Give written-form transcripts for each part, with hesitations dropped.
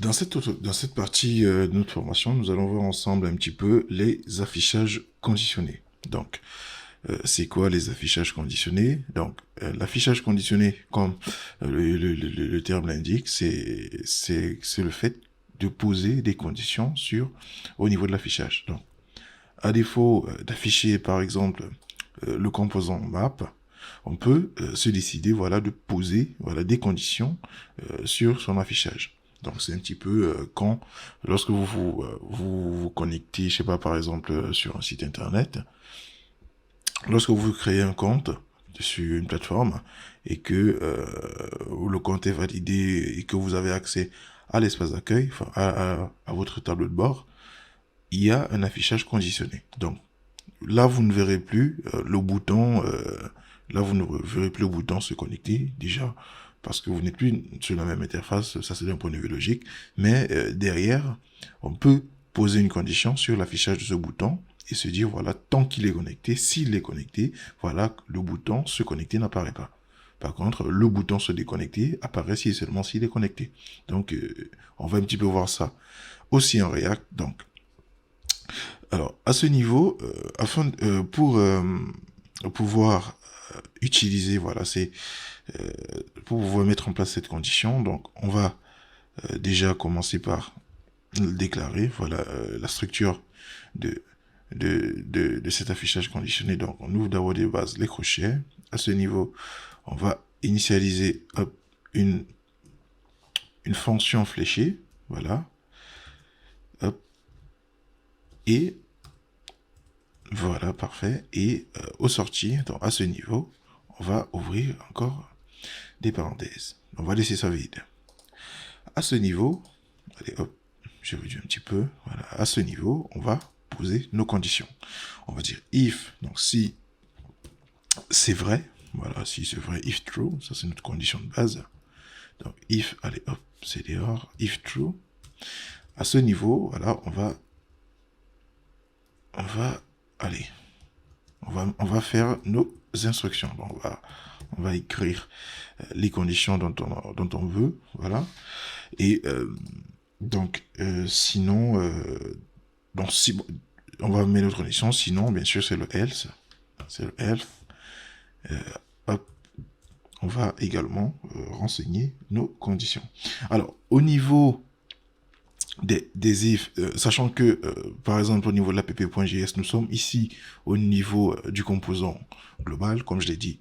Dans cette partie de notre formation, nous allons voir ensemble un petit peu les affichages conditionnés. Donc, c'est quoi les affichages conditionnés? Donc, l'affichage conditionné, comme le terme l'indique, c'est le fait de poser des conditions au niveau de l'affichage. Donc, à défaut d'afficher, par exemple, le composant map, on peut se décider, voilà, de poser, voilà, des conditions sur son affichage. Donc c'est un petit peu lorsque vous connectez, je sais pas, par exemple sur un site internet, lorsque vous créez un compte sur une plateforme et que le compte est validé et que vous avez accès à l'espace d'accueil, enfin à votre tableau de bord, il y a un affichage conditionné. Donc là, vous ne verrez plus le bouton. Là, vous ne verrez plus le bouton se connecter déjà parce que vous n'êtes plus sur la même interface. Ça, c'est d'un point de vue logique. Mais derrière, on peut poser une condition sur l'affichage de ce bouton et se dire voilà, tant qu'il est connecté, s'il est connecté, voilà, le bouton se connecter n'apparaît pas. Par contre, le bouton se déconnecter apparaît si et seulement s'il est connecté. Donc, on va un petit peu voir ça aussi en React. Donc, alors, à ce niveau, pour pouvoir utiliser, voilà, euh, pour pouvoir mettre en place cette condition, donc on va déjà commencer par le déclarer, voilà, la structure de, de cet affichage conditionné. Donc, on ouvre d'abord des bases les crochets. À ce niveau, on va initialiser une fonction fléchée, voilà, hop, et voilà, parfait. Et au sortir, donc à ce niveau, on va ouvrir encore des parenthèses. On va laisser ça vide. À ce niveau, allez hop, j'ai réduit un petit peu. Voilà, à ce niveau, on va poser nos conditions. On va dire if, donc si c'est vrai, voilà, si c'est vrai, if true, ça c'est notre condition de base. Donc if, allez hop, c'est dehors, if true. À ce niveau, voilà, allez, on va faire nos instructions. Bon, on va écrire les conditions dont on veut, voilà. Et sinon, si on va mettre notre condition, sinon, bien sûr, c'est le else, c'est le else. Hop, on va également renseigner nos conditions. Alors, au niveau des if, sachant que, par exemple, au niveau de l'app.js, nous sommes ici au niveau du composant global, comme je l'ai dit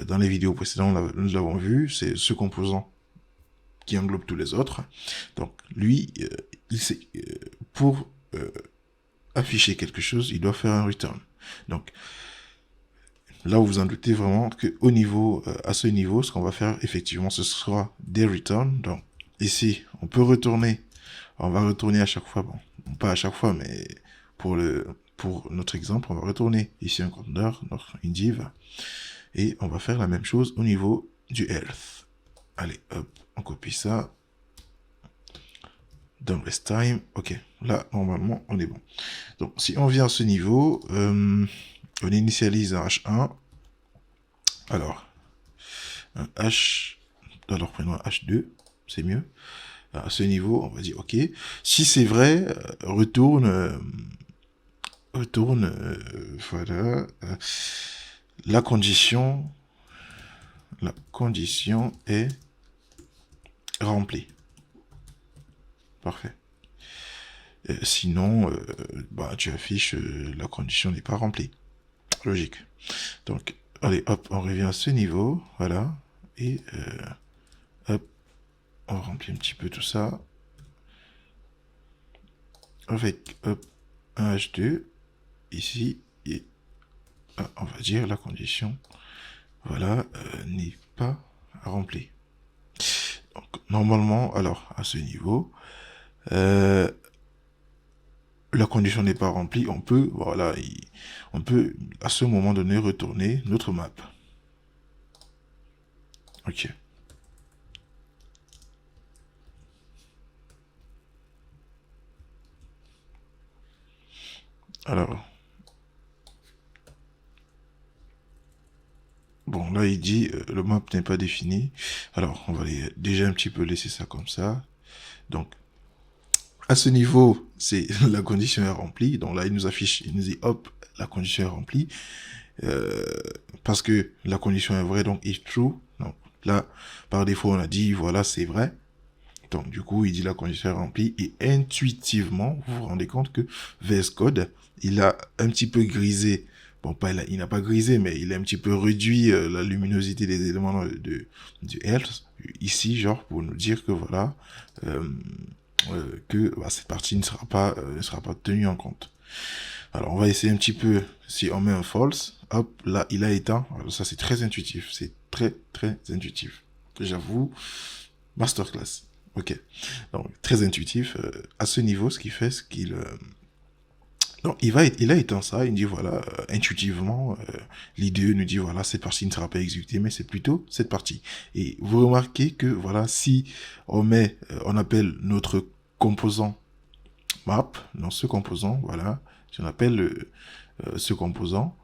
dans les vidéos précédentes, nous l'avons vu, c'est ce composant qui englobe tous les autres. Donc, lui, pour afficher quelque chose, il doit faire un return. Donc, là, vous vous en doutez vraiment qu'au niveau, à ce niveau, ce qu'on va faire, effectivement, ce sera des returns. Donc, ici, on peut retourner. On va retourner à chaque fois, bon, pas à chaque fois, mais pour notre exemple, on va retourner ici un conteneur, notre indiv, et on va faire la même chose au niveau du health. Allez, hop, on copie ça. Don't waste time. Ok, là, normalement, on est bon. Donc, si on vient à ce niveau, on initialise un H1. Alors, un H, alors prenons un H2, c'est mieux. À ce niveau, on va dire OK. Si c'est vrai, retourne, voilà, la condition est remplie. Parfait. Sinon, tu affiches la condition n'est pas remplie. Logique. Donc, allez, hop, on revient à ce niveau, voilà, et hop, on remplit un petit peu tout ça avec hop, un H2 ici et on va dire la condition, voilà, n'est pas remplie. Donc, normalement, alors à ce niveau, la condition n'est pas remplie, on peut, voilà, on peut à ce moment donné retourner notre map. Ok. Alors, bon, là il dit le map n'est pas défini. Alors, on va déjà un petit peu laisser ça comme ça. Donc, À ce niveau, c'est la condition est remplie. Donc là, il nous affiche, il nous dit hop, la condition est remplie. Euh, Parce que la condition est vraie, donc if true. Donc là, par défaut, on a dit voilà, c'est vrai. Donc du coup, il dit la condition est remplie et intuitivement, vous vous rendez compte que VS Code, il a un petit peu grisé. Bon, pas il n'a pas grisé, mais il a un petit peu réduit la luminosité des éléments du else ici, genre pour nous dire que voilà, euh, que bah, cette partie ne sera pas tenue en compte. Alors, on va essayer un petit peu, si on met un false, hop, là, il a éteint. Alors, ça, c'est très intuitif. C'est très, très intuitif. J'avoue, masterclass. Ok. Donc, très intuitif. À ce niveau, ce qu'il fait, c'est qu'il... donc, il a éteint ça. Il dit, voilà, intuitivement, l'IDE nous dit, voilà, cette partie ne sera pas exécutée, mais c'est plutôt cette partie. Et vous remarquez que, voilà, si on met, on appelle notre composant map, dans ce composant, voilà, si on appelle ce composant,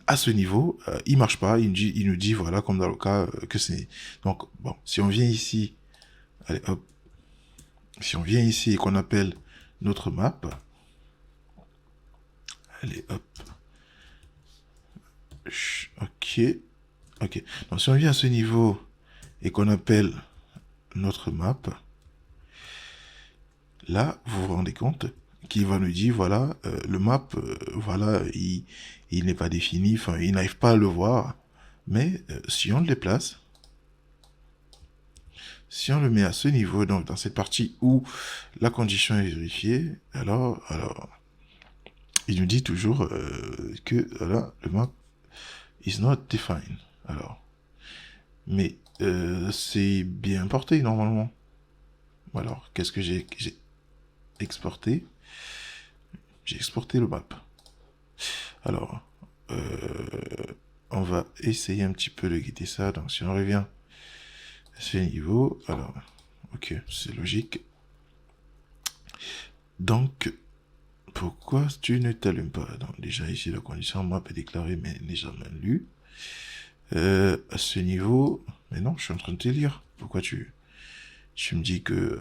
à ce niveau, il marche pas, il nous dit, voilà, comme dans le cas que c'est... Donc, bon, si on vient ici, allez, hop, si on vient ici et qu'on appelle notre map, allez, hop, ok, ok. Donc, si on vient à ce niveau et qu'on appelle notre map, là, vous vous rendez compte qu'il va nous dire, voilà, le map, voilà, il n'est pas défini, enfin, il n'arrive pas à le voir, mais si on le déplace, si on le met à ce niveau, donc dans cette partie où la condition est vérifiée, alors il nous dit toujours que voilà, le map is not defined. Alors, mais c'est bien importé normalement. Alors, qu'est-ce que j'ai exporté? J'ai exporté le map. Alors, on va essayer un petit peu de guider ça. Donc, si on revient à ce niveau, alors, ok, c'est logique. Donc, pourquoi tu ne t'allumes pas? Donc, déjà ici, la condition map est déclarée, mais n'est jamais lue. À ce niveau, mais non, je suis en train de te lire. Pourquoi tu me dis que...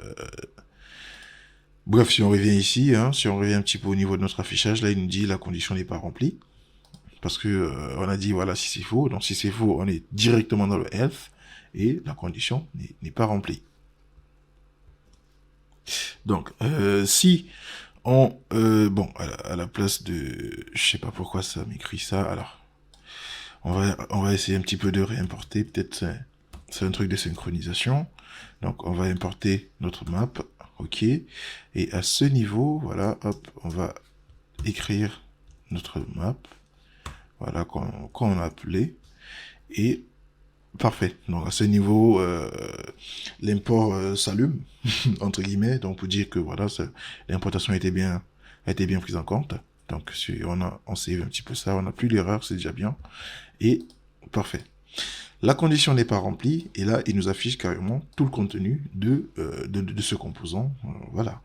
Bref, si on revient ici, hein, si on revient un petit peu au niveau de notre affichage, là, il nous dit la condition n'est pas remplie. Parce que on a dit, voilà, si c'est faux. Donc, si c'est faux, on est directement dans le else et la condition n'est pas remplie. Donc, si on... bon, à la place de... Je sais pas pourquoi ça m'écrit ça. Alors, on va essayer un petit peu de réimporter. Peut-être c'est un truc de synchronisation. Donc, on va importer notre map. OK. Et à ce niveau, voilà, hop, on va écrire notre map. Voilà, qu'on a appelé. Et parfait. Donc, à ce niveau, l'import s'allume, entre guillemets. Donc, pour dire que, voilà, l'importation a été bien prise en compte. Donc, si on save un petit peu ça, on n'a plus d'erreur, c'est déjà bien. Et parfait. La condition n'est pas remplie, et là, il nous affiche carrément tout le contenu de ce composant. Voilà.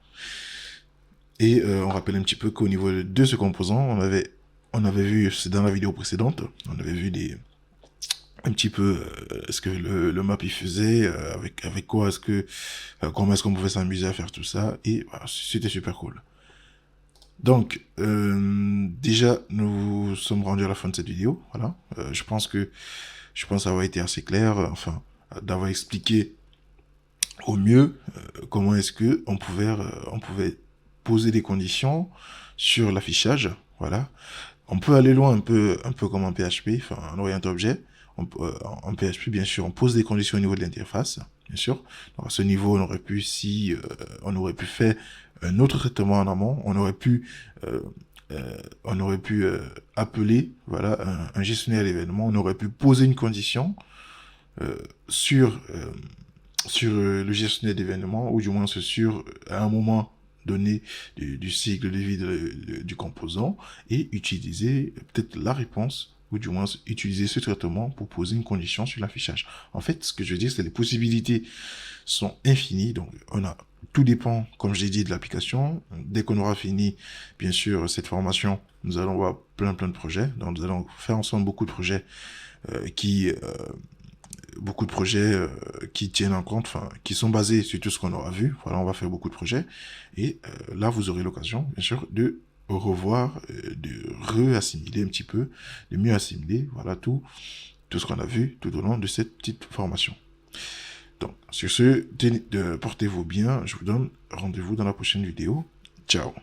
Et on rappelle un petit peu qu'au niveau de ce composant, on avait vu, c'est dans la vidéo précédente, on avait vu un petit peu ce que le map il faisait, avec quoi est-ce que, comment est-ce qu'on pouvait s'amuser à faire tout ça, et voilà, c'était super cool. Donc, déjà, nous sommes rendus à la fin de cette vidéo, voilà. Je pense avoir été assez clair, enfin, d'avoir expliqué au mieux comment est-ce que on pouvait poser des conditions sur l'affichage, voilà. On peut aller loin un peu comme en PHP, enfin en Orient Objet. En PHP, bien sûr, on pose des conditions au niveau de l'interface, bien sûr. Donc à ce niveau, on aurait pu, faire un autre traitement en amont, on aurait pu appeler, voilà, un gestionnaire d'événements, on aurait pu poser une condition sur le gestionnaire d'événements, ou du moins sur à un moment donné du cycle de vie du composant, et utiliser peut-être la réponse, ou du moins utiliser ce traitement pour poser une condition sur l'affichage. En fait, ce que je veux dire, c'est que les possibilités sont infinies, donc tout dépend, comme je l'ai dit, de l'application. Dès qu'on aura fini, bien sûr, cette formation, nous allons voir plein de projets, donc nous allons faire ensemble beaucoup de projets qui beaucoup de projets qui tiennent en compte, enfin, qui sont basés sur tout ce qu'on aura vu. Voilà, on va faire beaucoup de projets. Et là, vous aurez l'occasion, bien sûr, de revoir, de réassimiler un petit peu, de mieux assimiler, voilà, tout ce qu'on a vu tout au long de cette petite formation. Donc, sur ce, portez-vous bien. Je vous donne rendez-vous dans la prochaine vidéo. Ciao.